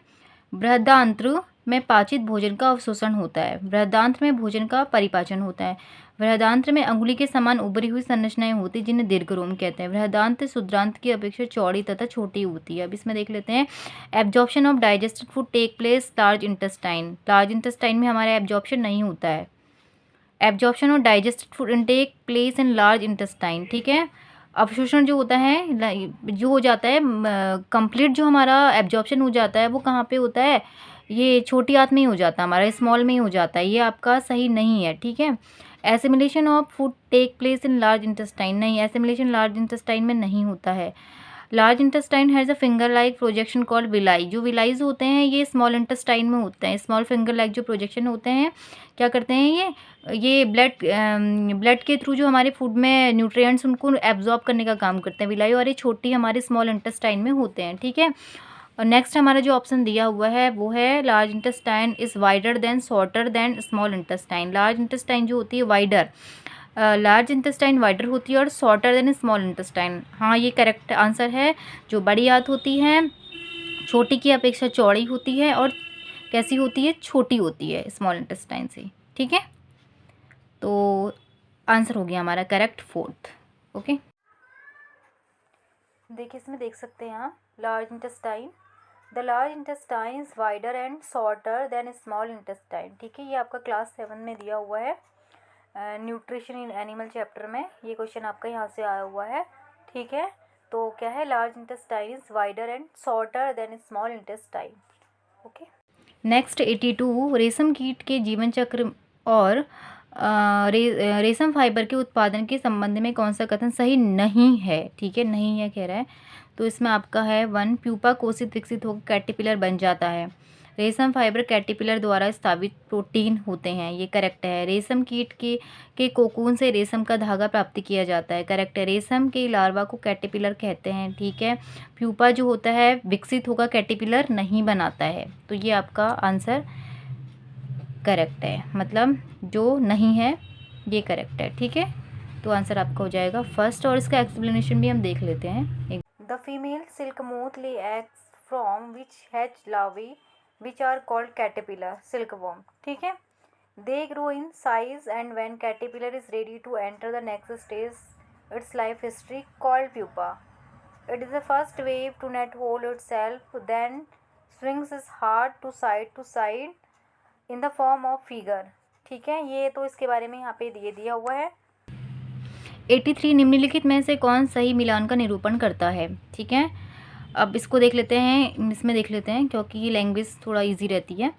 बृहदान्त्र में पाचित भोजन का अवशोषण होता है, बृहदान्त्र में भोजन का परिपाचन होता है, बृहदान्त्र में अंगुली के समान उभरी हुई संरचनाएं होती हैं जिन्हें दीर्घरोम कहते हैं, बृहदान्त्र क्षुद्रांत्र की अपेक्षा चौड़ी तथा छोटी होती है। अब इसमें देख लेते हैं, absorption of digested food take place large intestine, large intestine में हमारा एब्जॉर्प्शन नहीं होता है, absorption of digested food take place in large intestine, ठीक है। अवशोषण जो होता है जो हो जाता है कंप्लीट, जो हमारा एब्जॉर्प्शन हो जाता है वो कहाँ पे होता है, ये छोटी आंत में ही हो जाता है, हमारा स्मॉल में ही हो जाता है, ये आपका सही नहीं है, ठीक है। Assimilation of food take place in large intestine, नहीं, एसिमिलेशन लार्ज इंटेस्टाइन में नहीं होता है। Large intestine has a finger like projection called villi, जो विलाइज होते हैं ये स्मॉल इंटेस्टाइन में होते हैं, स्मॉल फिंगर लाइक जो प्रोजेक्शन होते हैं क्या करते हैं, ये ब्लड के थ्रू जो हमारे फूड में न्यूट्रिएंट्स उनको एब्जॉर्ब करने का काम करते हैं विलाई, और ये छोटी हमारे स्मॉल इंटेस्टाइन में होते हैं, ठीक है। और नेक्स्ट हमारा जो ऑप्शन दिया हुआ है वो है large intestine is wider than shorter than small intestine, large intestine जो होती है वाइडर, लार्ज इंटेस्टाइन वाइडर होती है और शॉर्टर देन स्मॉल इंटेस्टाइन, हाँ ये करेक्ट आंसर है। जो बड़ी आंत होती है छोटी की अपेक्षा चौड़ी होती है और कैसी होती है, छोटी होती है स्मॉल इंटेस्टाइन से, ठीक है। तो आंसर हो गया हमारा करेक्ट फोर्थ, ओके। देखिए इसमें देख सकते हैं आप, large intestine, the large intestine is wider and shorter than small intestine, ठीक है। ये आपका क्लास 7 में दिया हुआ है, न्यूट्रिशन इन एनिमल चैप्टर में ये क्वेश्चन आपका यहाँ से आया हुआ है, ठीक है। तो क्या है, large intestine is wider and shorter than small intestine, okay. Next 82, रेशम कीट के जीवन चक्र और रेशम फाइबर के उत्पादन के संबंध में कौन सा कथन सही नहीं है, ठीक है, नहीं है कह रहा है। तो इसमें आपका है 1, प्यूपा कोशित विकसित होकर कैटरपिलर बन जाता है, रेशम फाइबर कैटरपिलर द्वारा स्थापित प्रोटीन होते हैं, ये करेक्ट है। रेशम कीट के कोकून से रेशम का धागा प्राप्त किया जाता है, करेक्ट है। रेशम के लार्वा को कैटरपिलर कहते हैं, ठीक है। प्यूपा जो होता है विकसित होकर कैटरपिलर नहीं बनाता है, तो ये आपका आंसर करेक्ट है, मतलब जो नहीं है ये करेक्ट है, ठीक है। तो आंसर आपका हो जाएगा फर्स्ट, और इसका एक्सप्लेनेशन भी हम देख लेते हैं। The female silk moth lay eggs from which hatch larvae which are called caterpillar silkworm, ठीक है। they grow in size and when caterpillar is ready to enter the next stage its life history called pupa, it is the first wave to net hold itself then swings its heart to side in the form of figure, ठीक है। ये तो इसके बारे में यहाँ पे दिया हुआ है। 83, निम्नलिखित में से कौन सही मिलान का निरूपण करता है, ठीक है। अब इसको देख लेते हैं, इसमें देख लेते हैं क्योंकि ये लैंग्वेज थोड़ा इजी रहती है।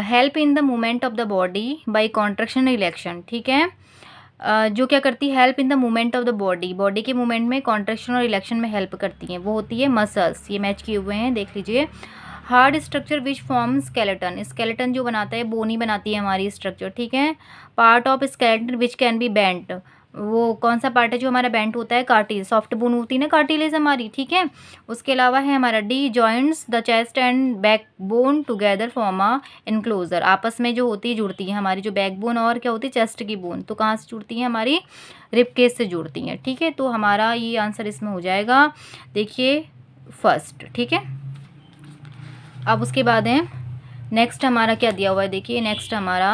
Help in the movement of the body by contraction रिलैक्शन, ठीक है। जो क्या करती है, help in the movement of the body के मूवमेंट में कॉन्ट्रैक्शन और रिलैक्शन में हेल्प करती हैं, वो होती है मसल्स, ये मैच किए हुए हैं, देख लीजिए। Hard structure which form skeleton, skeleton जो बनाता है बोनी बनाती है हमारी स्ट्रक्चर, ठीक है। Part of skeleton which can be bent, वो कौन सा पार्ट है जो हमारा बेंट होता है, कार्टिलेज, सॉफ्ट बोन होती है ना कार्टिलेज हमारी, ठीक है। उसके अलावा है हमारा D joints the chest and back bone together form a enclosure, आपस में जो होती है जुड़ती है हमारी, जो बैक बोन और क्या होती है चेस्ट की बोन, तो कहाँ से जुड़ती है, हमारी रिब केस से जुड़ती हैं, ठीक है। तो हमारा ये आंसर इसमें हो जाएगा, देखिए फर्स्ट, ठीक है। अब उसके बाद है नेक्स्ट हमारा क्या दिया हुआ है, देखिए नेक्स्ट हमारा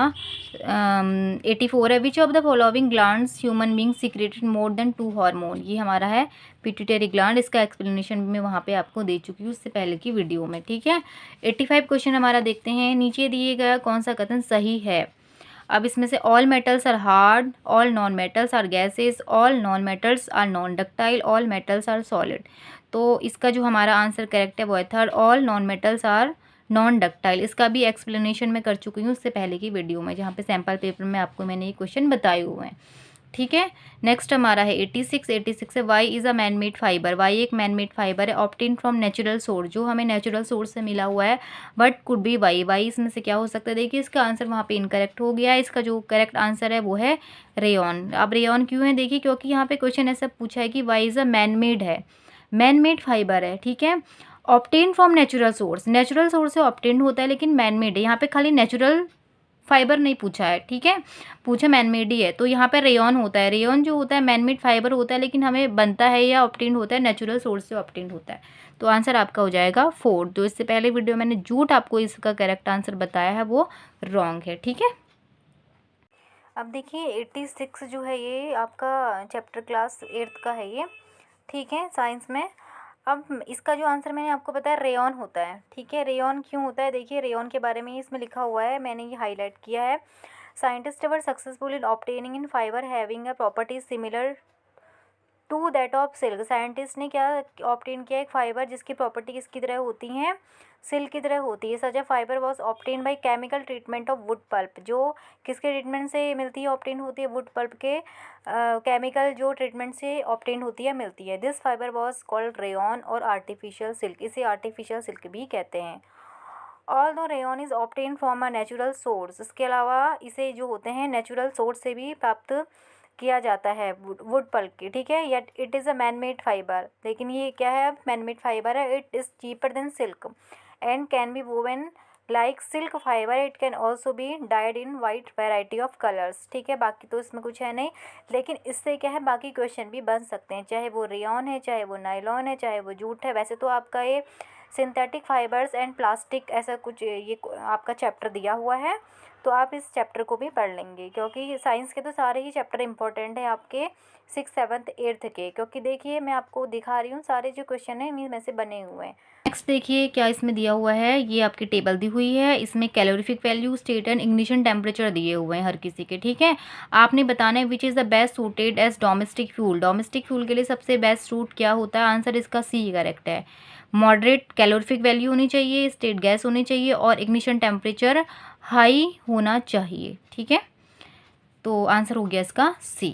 84 है, which of the following glands human being secreted more than 2 hormone, ये हमारा है पिट्यूटरी ग्लैंड, इसका एक्सप्लेनेशन मैं वहाँ पे आपको दे चुकी हूँ उससे पहले की वीडियो में, ठीक है। 85 क्वेश्चन हमारा देखते हैं, नीचे दिए गया कौन सा कथन सही है। अब इसमें से all metals are hard, all non metals are gases, all non metals are non ductile, all metals are solid, तो इसका जो हमारा आंसर करेक्ट है वो है third, all non metals are non ductile, इसका भी एक्सप्लेनेशन मैं कर चुकी हूँ उससे पहले की वीडियो में, जहाँ पे सैम्पल पेपर में आपको मैंने ये क्वेश्चन बताए हुए हैं, ठीक है। नेक्स्ट हमारा है 86 है, Y is a man made fibre, Y एक मैन मेड फाइबर है, ऑप्टेन फ्रॉम नेचुरल सोर्स, जो हमें नेचुरल सोर्स से मिला हुआ है, बट कुड बी वाई इसमें से क्या हो सकता है, देखिए इसका आंसर वहाँ पे इनकरेक्ट हो गया है, इसका जो करेक्ट आंसर है वो है रेयॉन। अब रेयॉन क्यों है, देखिए क्योंकि यहाँ पे क्वेश्चन ऐसा पूछा है कि Y is a man made है, मैन मेड फाइबर है, ठीक है। Obtain from natural source, natural source से ऑप्टेन होता है लेकिन मैन मेड है, यहाँ पे खाली नेचुरल फाइबर नहीं पूछा है, ठीक है, पूछा मैनमेड ही है। तो यहाँ पे रेयॉन होता है, रेयॉन जो होता है मैनमेड फाइबर होता है, लेकिन हमें बनता है या ऑब्टेन्ड होता है नेचुरल सोर्स से ऑब्टेन्ड होता है। तो आंसर आपका हो जाएगा 4। तो इससे पहले वीडियो मैंने झूठ आपको इसका करेक्ट आंसर बताया है वो रॉन्ग है, ठीक है। अब देखिए 86 जो है ये आपका चैप्टर क्लास 8th का है ये, ठीक है, साइंस में। अब इसका जो आंसर मैंने आपको बताया रेयॉन होता है, ठीक है। रेयॉन क्यों होता है, देखिए रेयॉन के बारे में ही इसमें लिखा हुआ है, मैंने ये हाईलाइट किया है। Scientist were successful in obtaining in fibre having a property similar to that of silk. Scientist ने क्या ऑब्टेन किया, एक फाइबर जिसकी प्रॉपर्टी किसकी तरह होती हैं, सिल्क की तरह होती है। Such a fibre was obtain by chemical treatment of wood pulp, जो किसके ट्रीटमेंट से मिलती है, ऑब्टेन होती है, वुड पल्प के केमिकल जो ट्रीटमेंट से ऑब्टेन होती है मिलती है। This fibre was called rayon और आर्टिफिशियल सिल्क, इसे आर्टिफिशियल सिल्क भी कहते हैं। Although rayon is obtain from a natural source, इसके अलावा इसे जो होते हैं नेचुरल सोर्स से भी प्राप्त किया जाता है वुड पल्प की, ठीक है। Yet it is a man made fibre, लेकिन ये क्या है, मैन मेड फाइबर है। It is cheaper than silk and can be woven like silk fibre. It can also be died in wide variety of colours, ठीक है। बाकी तो इसमें कुछ है नहीं, लेकिन इससे क्या है बाकी क्वेश्चन भी बन सकते हैं, चाहे वो रेयॉन है, चाहे वो नायलॉन है, चाहे वो जूट है। वैसे तो आपका ये सिंथेटिक फाइबर्स एंड प्लास्टिक ऐसा कुछ ये आपका चैप्टर दिया हुआ है, तो आप इस चैप्टर को भी पढ़ लेंगे, क्योंकि साइंस के तो सारे ही चैप्टर इंपॉर्टेंट हैं आपके 6th 7th 8th के, क्योंकि देखिए मैं आपको दिखा रही हूँ सारे जो क्वेश्चन हैं इन्हीं में से बने हुए हैं। नेक्स्ट देखिए क्या इसमें दिया हुआ है, ये आपकी टेबल दी हुई है, इसमें calorific value, state and ignition temperature दिए हुए हैं हर किसी के, ठीक है। आपने बताना है which is the best suited as domestic fuel. Domestic fuel के लिए सबसे बेस्ट सूट क्या होता है, आंसर इसका सी करेक्ट है। मॉडरेट कैलोरीफिक वैल्यू होनी चाहिए, स्टेट गैस होनी चाहिए और इग्निशन टेम्परेचर हाई होना चाहिए, ठीक है। तो आंसर हो गया इसका सी।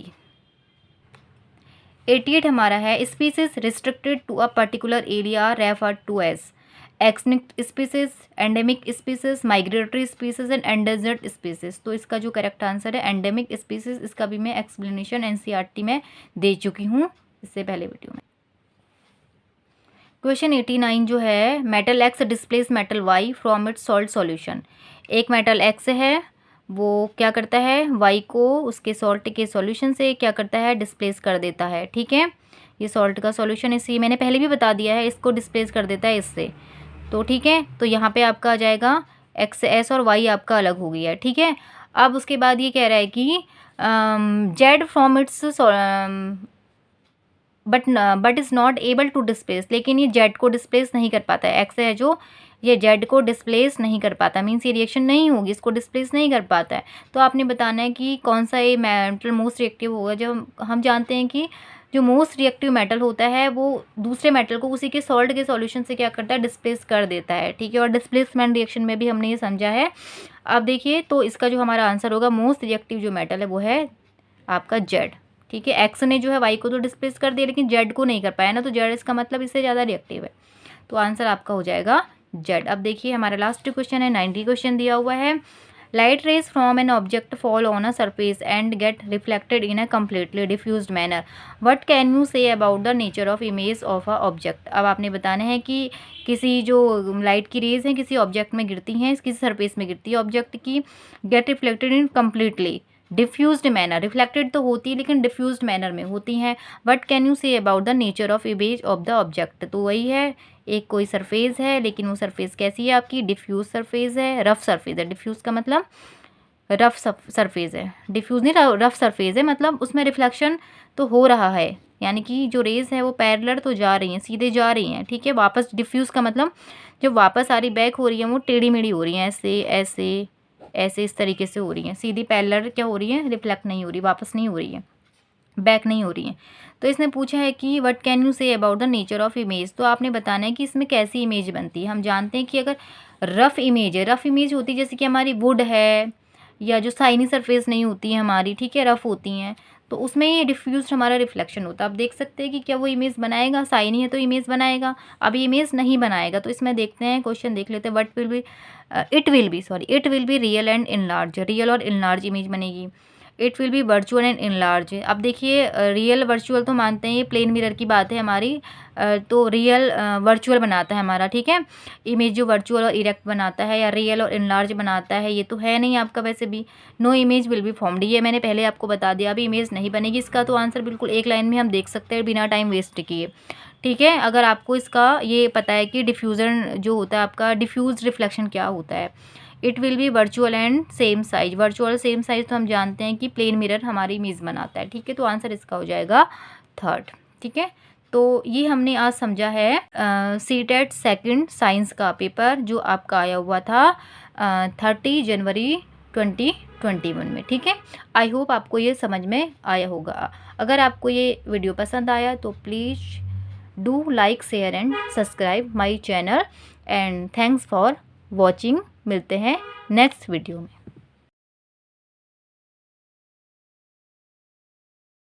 88 हमारा है, species restricted to a particular area refer to as extinct species, endemic species, migratory species and endangered species. तो इसका जो करेक्ट आंसर है एंडेमिक स्पीसीज, इसका भी मैं एक्सप्लेनेशन एनसीईआरटी में दे चुकी हूँ इससे पहले वीडियो में। क्वेश्चन 89 जो है, metal X displace metal Y from its salt solution. एक मेटल एक्स है वो क्या करता है, वाई को उसके सॉल्ट के सॉल्यूशन से क्या करता है, डिस्प्लेस कर देता है, ठीक है। ये सॉल्ट का सॉल्यूशन इसी मैंने पहले भी बता दिया है, इसको डिस्प्लेस कर देता है इससे, तो ठीक है। तो यहाँ पे आपका आ जाएगा एक्स एस और वाई आपका अलग हो गया है, ठीक है। अब उसके बाद ये कह रहा है कि Z from its but is not able to displace, लेकिन ये जेड को डिस्प्लेस नहीं कर पाता है। एक्स है जो ये जेड को डिस्प्लेस नहीं कर पाता, मीन्स ये रिएक्शन नहीं होगी, इसको डिस्प्लेस नहीं कर पाता है। तो आपने बताना है कि कौन सा ये मेटल मोस्ट रिएक्टिव होगा। जब हम जानते हैं कि जो मोस्ट रिएक्टिव मेटल होता है वो दूसरे मेटल को उसी के सॉल्ट के सॉल्यूशन से क्या करता है, डिस्प्लेस कर देता है, ठीक है। और डिस्प्लेसमेंट रिएक्शन में भी हमने ये समझा है। अब देखिए तो इसका जो हमारा आंसर होगा मोस्ट रिएक्टिव जो मेटल है वो है आपका जेड, ठीक है। एक्स ने जो है वाई को तो डिस्प्लेस कर दिया लेकिन जेड को नहीं कर पाया ना, तो जेड इसका मतलब इससे ज़्यादा रिएक्टिव है, तो आंसर आपका हो जाएगा जेड। अब देखिए हमारा लास्ट क्वेश्चन है, 90 क्वेश्चन दिया हुआ है। Light rays from an object fall on a surface and gate reflected in a completely diffused manner. What can you say about the nature of image of a object. अब आपने बताना है कि किसी जो लाइट की रेज हैं किसी ऑब्जेक्ट में गिरती हैं, किसी सरफेस में गिरती है ऑब्जेक्ट की, gate reflected in completely diffused manner, reflected तो होती है लेकिन डिफ्यूज्ड मैनर में होती हैं। What can you say about the nature of image of the object. तो वही है, एक कोई सरफेस है लेकिन वो सरफेस कैसी है आपकी, डिफ्यूज सरफेस है, रफ सरफेस है। डिफ्यूज का मतलब रफ सरफेस है, डिफ्यूज नहीं रफ सरफेस है, मतलब उसमें रिफ्लेक्शन तो हो रहा है, यानी कि जो रेज है वो पैरेलल तो जा रही हैं, सीधे जा रही हैं, ठीक है। वापस डिफ्यूज का मतलब जब वापस आ रही बैक हो रही है वो टेढ़ी मेढ़ी हो रही हैं, ऐसे ऐसे ऐसे इस तरीके से हो रही हैं, सीधी पैरेलल क्या हो रही है, रिफ्लेक्ट नहीं हो रही, वापस नहीं हो रही है, बैक नहीं हो रही है। तो इसने पूछा है कि what can you say about the nature of image. तो आपने बताना है कि इसमें कैसी इमेज बनती है। हम जानते हैं कि अगर रफ़ इमेज है, रफ़ इमेज होती है जैसे कि हमारी वुड है या जो साइनी सरफेस नहीं होती है हमारी, ठीक है, रफ़ होती हैं, तो उसमें ये डिफ्यूज हमारा रिफ्लेक्शन होता है। आप देख सकते हैं कि क्या वो इमेज बनाएगा, साइनी है तो इमेज बनाएगा, अब इमेज नहीं बनाएगा। तो इसमें देखते हैं, क्वेश्चन देख लेते हैं। It will be real and enlarge, real और इनलार्ज इमेज बनेगी। It will be virtual and enlarge. अब देखिए रियल वर्चुअल तो मानते हैं, ये प्लेन मिरर की बात है हमारी, तो रियल वर्चुअल बनाता है हमारा, ठीक है। इमेज जो वर्चुअल और इरेक्ट बनाता है या रियल और इनलार्ज बनाता है, ये तो है नहीं आपका वैसे भी। No image will be formed, ये मैंने पहले आपको बता दिया, अभी इमेज नहीं बनेगी। इसका तो आंसर बिल्कुल एक लाइन में हम देख सकते हैं बिना टाइम वेस्ट किए, ठीक है। अगर आपको इसका ये पता है कि डिफ्यूज़न जो होता है आपका, डिफ्यूज रिफ्लेक्शन क्या होता है, it will be virtual and same size. Virtual same size तो हम जानते हैं कि प्लेन मिरर हमारी इमेज बनाता है, ठीक है। तो आंसर इसका हो जाएगा थर्ड, ठीक है। तो ये हमने आज समझा है सीटेट सेकंड साइंस का पेपर जो आपका आया हुआ था 30 जनवरी 2021 में, ठीक है। आई होप आपको ये समझ में आया होगा। अगर आपको ये वीडियो पसंद आया तो please do like share and subscribe my channel and thanks for watching. मिलते हैं नेक्स्ट वीडियो में।